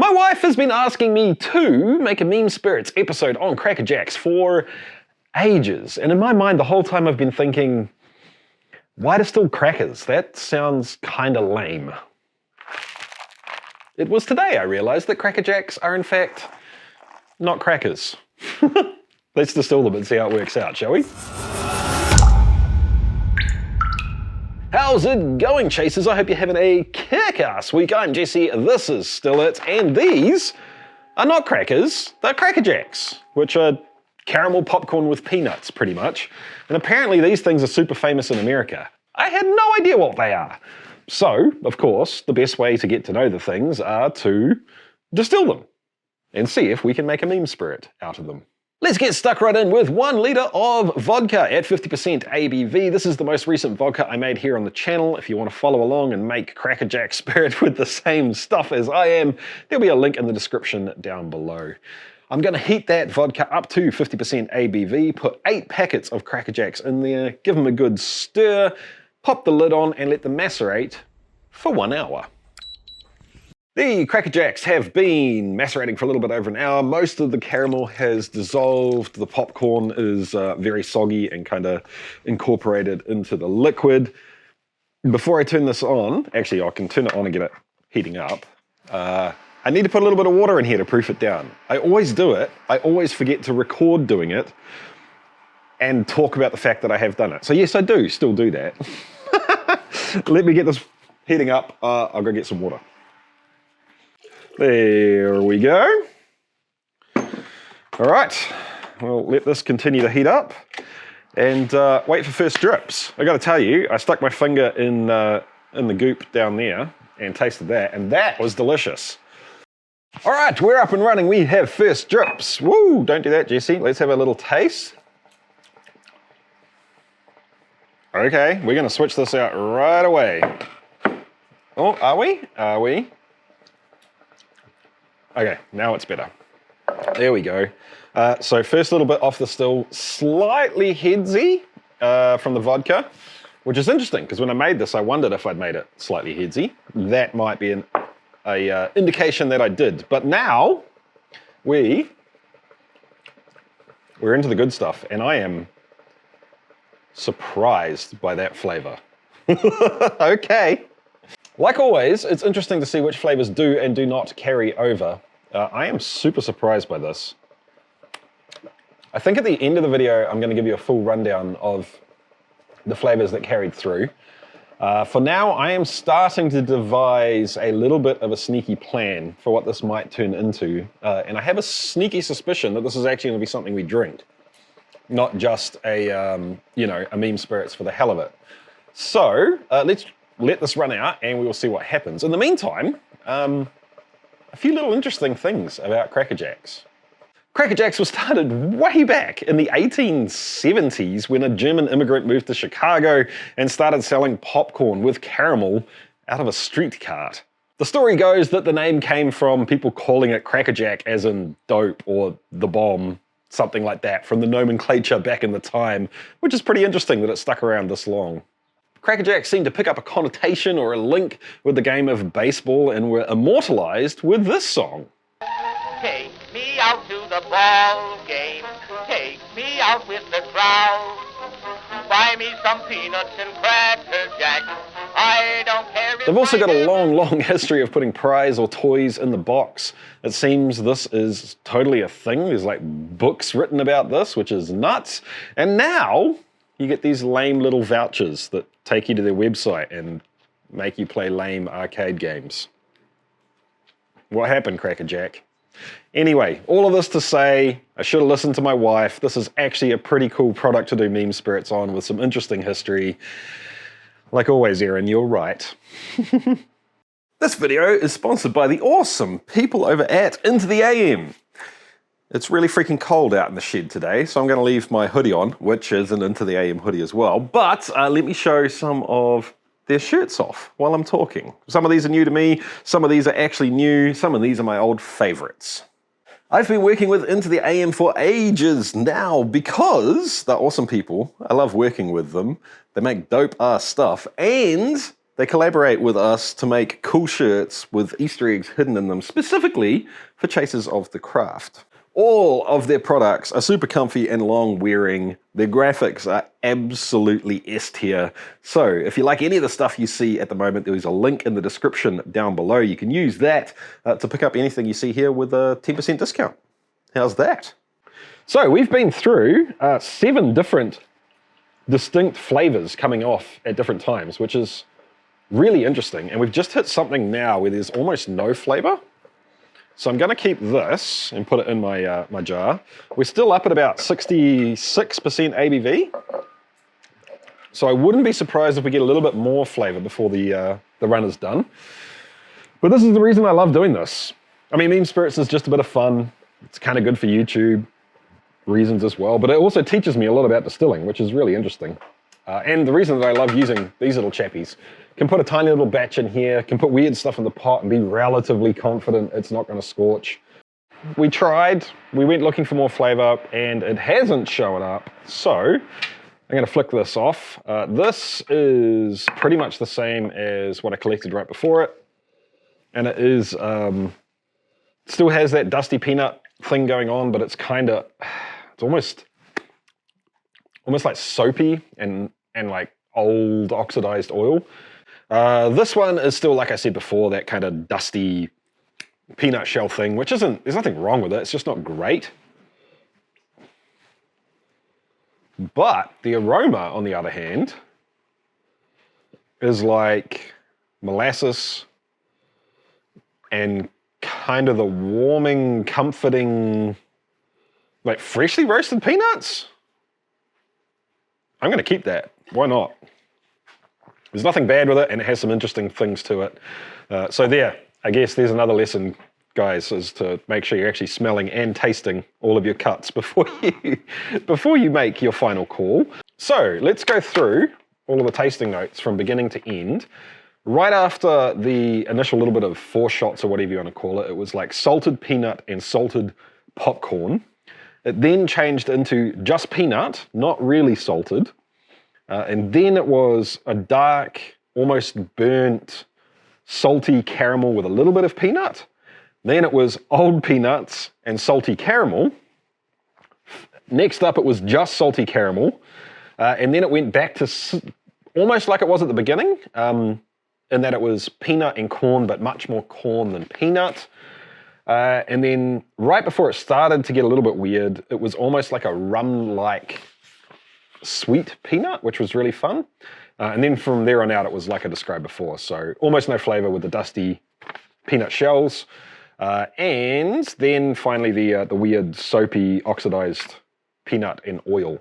My wife has been asking me to make a Meme Spirits episode on Cracker Jacks for ages, and in my mind the whole time I've been thinking, why distill crackers? That sounds kinda lame. It was today I realized that Cracker Jacks are in fact not crackers. Let's distill them and see how it works out, shall we? How's it going, chasers? I hope you're having a kick-ass week. I'm Jesse, this is Still It, and these are not crackers, they're Cracker Jacks, which are caramel popcorn with peanuts, pretty much. And apparently these things are super famous in America. I had no idea what they are. So, of course, the best way to get to know the things are to distill them and see if we can make a meme spirit out of them. Let's get stuck right in with 1 litre of vodka at 50% ABV. This is the most recent vodka I made here on the channel. If you want to follow along and make Cracker Jack spirit with the same stuff as I am, there'll be a link in the description down below. I'm going to heat that vodka up to 50% ABV, put 8 packets of Cracker Jacks in there, give them a good stir, pop the lid on and let them macerate for 1 hour. The Cracker Jacks have been macerating for a little bit over an hour. Most of the caramel has dissolved. The popcorn is very soggy and kind of incorporated into the liquid. Before I turn this on, actually I can turn it on and get it heating up. I need to put a little bit of water in here to proof it down. I always do it. I always forget to record doing it and talk about the fact that I have done it. So yes, I do still do that. Let me get this heating up. I'll go get some water. There we go. All right, we'll let this continue to heat up and wait for first drips. I got to tell you, I stuck my finger in the goop down there and tasted that, and that was delicious. All right, we're up and running. We have first drips. Woo! Don't do that, Jesse. Let's have a little taste. Okay, we're going to switch this out right away. Oh, are we? Are we? Okay, now it's better. There we go. So first little bit off the still, slightly headsy from the vodka, which is interesting because when I made this, I wondered if I'd made it slightly headsy. That might be an indication that I did. But now we're into the good stuff, and I am surprised by that flavor. Okay. Like always, it's interesting to see which flavors do and do not carry over. I am super surprised by this. I think at the end of the video, I'm going to give you a full rundown of the flavors that carried through. For now, I am starting to devise a little bit of a sneaky plan for what this might turn into. And I have a sneaky suspicion that this is actually going to be something we drink, not just a, you know, a meme spirits for the hell of it. So let's let this run out and we will see what happens. In the meantime, a few little interesting things about Cracker Jacks. Cracker Jacks was started way back in the 1870s when a German immigrant moved to Chicago and started selling popcorn with caramel out of a street cart. The story goes that the name came from people calling it Cracker Jack as in dope or the bomb, something like that, from the nomenclature back in the time, which is pretty interesting that it stuck around this long. Cracker Jacks seemed to pick up a connotation or a link with the game of baseball and were immortalized with this song. Take me out to the ball game, take me out with the crowd, buy me some peanuts and Cracker Jacks, I don't care if... They've also got a long history of putting prize or toys in the box. It seems this is totally a thing. There's like books written about this, which is nuts. And now you get these lame little vouchers that take you to their website and make you play lame arcade games. What happened, Cracker Jack? Anyway, all of this to say, I should have listened to my wife. This is actually a pretty cool product to do meme spirits on with some interesting history. Like always, Erin, you're right. This video is sponsored by the awesome people over at Into the AM. It's really freaking cold out in the shed today, so I'm going to leave my hoodie on, which is an Into the AM hoodie as well. But let me show some of their shirts off while I'm talking. Some of these are new to me, some of these are actually new, some of these are my old favorites. I've been working with Into the AM for ages now because they're awesome people. I love working with them. They make dope ass stuff and They collaborate with us to make cool shirts with Easter eggs hidden in them, specifically for chasers of the craft. All of their products are super comfy and long wearing. Their graphics are absolutely S tier. So if you like any of the stuff you see at the moment, there is a link in the description down below. You can use that to pick up anything you see here with a 10% discount. How's that? So we've been through 7 different distinct flavors coming off at different times, which is really interesting. And we've just hit something now where there's almost no flavor. So I'm going to keep this and put it in my my jar. We're still up at about 66% ABV. So I wouldn't be surprised if we get a little bit more flavor before the run is done. But this is the reason I love doing this. I mean, Meme Spirits is just a bit of fun. It's kind of good for YouTube reasons as well. But it also teaches me a lot about distilling, which is really interesting. And the reason that I love using these little chappies, can put a tiny little batch in here, can put weird stuff in the pot and be relatively confident it's not going to scorch. We tried, we went looking for more flavor and it hasn't shown up. So I'm going to flick this off. This is pretty much the same as what I collected right before it. And it is, still has that dusty peanut thing going on, but it's kind of, it's almost like soapy and like old oxidized oil. This one is still, like I said before, that kind of dusty peanut shell thing, which isn't, there's nothing wrong with it, it's just not great. But the aroma, on the other hand, is like molasses and kind of the warming, comforting, like freshly roasted peanuts. I'm going to keep that. Why not? There's nothing bad with it, and it has some interesting things to it. So there, I guess there's another lesson, guys, is to make sure you're actually smelling and tasting all of your cuts before you make your final call. So let's go through all of the tasting notes from beginning to end. Right after the initial little bit of foreshots or whatever you want to call it, it was like salted peanut and salted popcorn. It then changed into just peanut, not really salted. And then it was a dark, almost burnt, salty caramel with a little bit of peanut. Then it was old peanuts and salty caramel. Next up, it was just salty caramel. And then it went back to almost like it was at the beginning, in that it was peanut and corn, but much more corn than peanut. And then right before it started to get a little bit weird, it was almost like a rum-like sweet peanut, which was really fun. And then from there on out, it was like I described before. So almost no flavor with the dusty peanut shells. And then finally the weird soapy oxidized peanut and oil.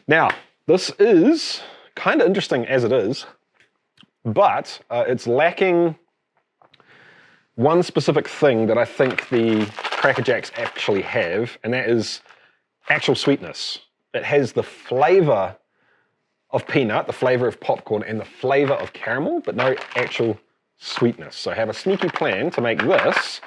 Now, this is kind of interesting as it is, but it's lacking one specific thing that I think the Cracker Jacks actually have, and that is actual sweetness. It has the flavor of peanut, the flavor of popcorn, and the flavor of caramel, but no actual sweetness. So I have a sneaky plan to make this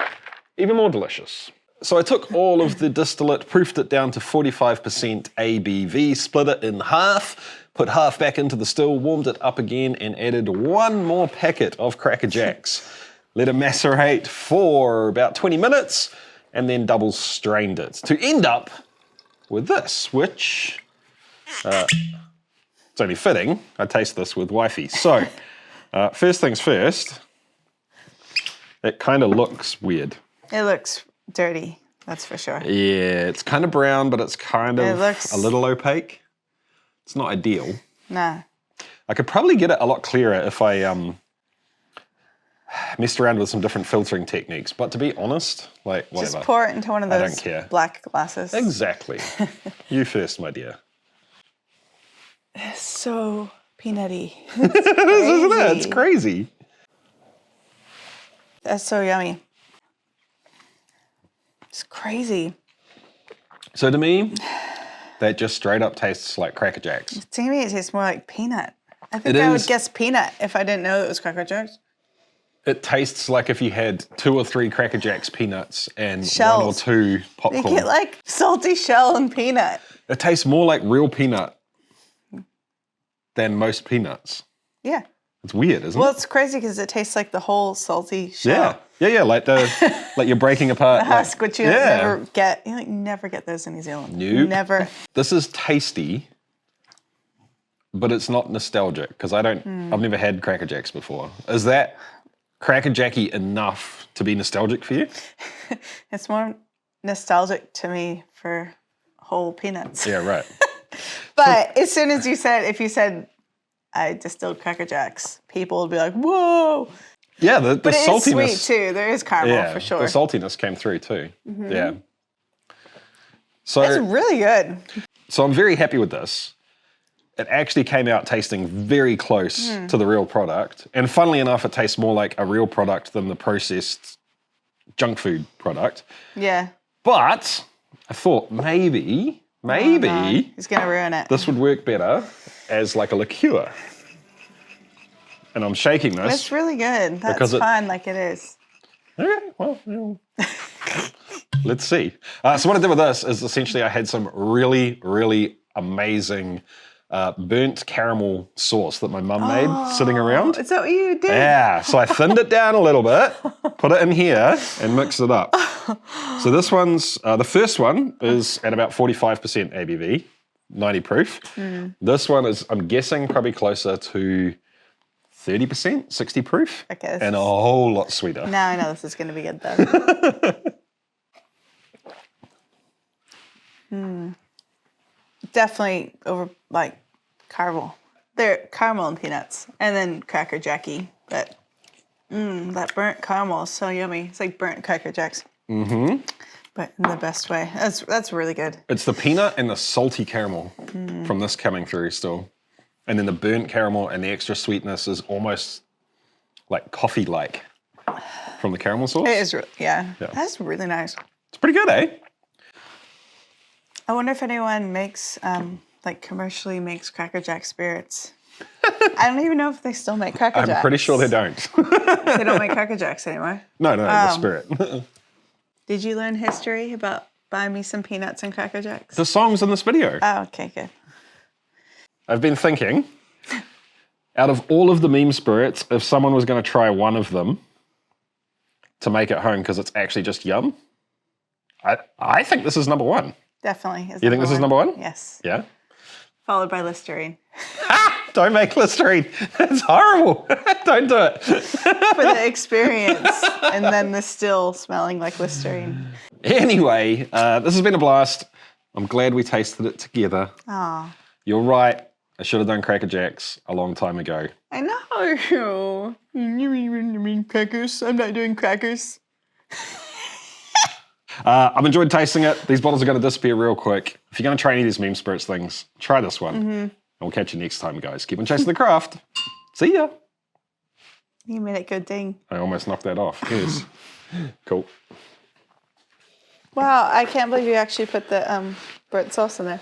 even more delicious. So I took all of the distillate, proofed it down to 45% ABV, split it in half, put half back into the still, warmed it up again, and added one more packet of Cracker Jacks. Let it macerate for about 20 minutes, and then double strained it to end up with this, which it's only fitting I taste this with wifey. So first things first, it kind of looks weird. It looks dirty, that's for sure. Yeah, it's kind of brown, but it's kind of a little opaque. It's not ideal. Nah. I could probably get it a lot clearer if I messed around with some different filtering techniques, but to be honest, like whatever. Just pour it into one of those I don't care. black glasses. Exactly. You first, my dear. It's so peanutty. Isn't it? It's crazy. That's so yummy. It's crazy. So to me, that just straight up tastes like Cracker Jacks. To me, it tastes more like peanut. I think I would guess peanut if I didn't know it was Cracker Jacks. It tastes like if you had 2 or 3 Cracker Jacks peanuts and Shells. 1 or 2 popcorn. You get like salty shell and peanut. It tastes more like real peanut than most peanuts. Yeah. It's weird, isn't Well, it? it's crazy because it tastes like the whole salty shell. Yeah, like you're breaking apart. The husk, which you yeah. never get. You never get those in New Zealand. Nope. Never. This is tasty, but it's not nostalgic because I've never had Cracker Jacks before. Is that Cracker Jacky enough to be nostalgic for you? It's more nostalgic to me for whole peanuts. Yeah, right. But as soon as if you said I distilled Cracker Jacks, people would be like, whoa. Yeah, the but it saltiness. is sweet too. There is caramel for sure. The saltiness came through too. Yeah. So it's really good. So I'm very happy with this. It actually came out tasting very close to the real product. And funnily enough, it tastes more like a real product than the processed junk food product. Yeah. But I thought maybe he's going to ruin it. This would work better as like a liqueur. And I'm shaking this. It's really good. That's fine like it is. Okay, well, let's see. So what I did with this is essentially I had some really, really amazing burnt caramel sauce that my mum made sitting around. Is that what you did? Yeah, so I thinned it down a little bit, put it in here, and mixed it up. So this one's, the first one is at about 45% ABV, 90 proof. This one is, I'm guessing, probably closer to 30%, 60 proof. Okay. And a whole lot sweeter. Now I know this is going to be good though. Definitely over like caramel. They're caramel and peanuts, and then Cracker Jacky. But that burnt caramel is so yummy. It's like burnt Cracker Jacks. But in the best way. That's really good. It's the peanut and the salty caramel from this coming through still. And then the burnt caramel and the extra sweetness is almost like coffee-like from the caramel sauce. It is, yeah. That's really nice. It's pretty good, eh? I wonder if anyone makes, like commercially makes Cracker Jack spirits. I don't even know if they still make Cracker Jacks. I'm pretty sure they don't. They don't make Cracker Jacks anymore. No, the spirit. Did you learn history about buy me some peanuts and Cracker Jacks? The song's in this video. Oh, okay, good. I've been thinking, out of all of the meme spirits, if someone was going to try one of them to make it home because it's actually just yum, I think this is number one. Definitely. You think this is number one? Yes. Yeah? Followed by Listerine. Don't make Listerine. It's horrible. Don't do it. For the experience. And then the still smelling like Listerine. Anyway, this has been a blast. I'm glad we tasted it together. Aw. You're right. I should have done Cracker Jacks a long time ago. I know. You even mean crackers? I'm not doing crackers. I've enjoyed tasting it. These bottles are going to disappear real quick. If you're going to try any of these meme spirits things, try this one. And we'll catch you next time, guys. Keep on chasing the craft. See ya. You made it go ding. I almost knocked that off. Yes. Cool. Wow, I can't believe you actually put the burnt sauce in there.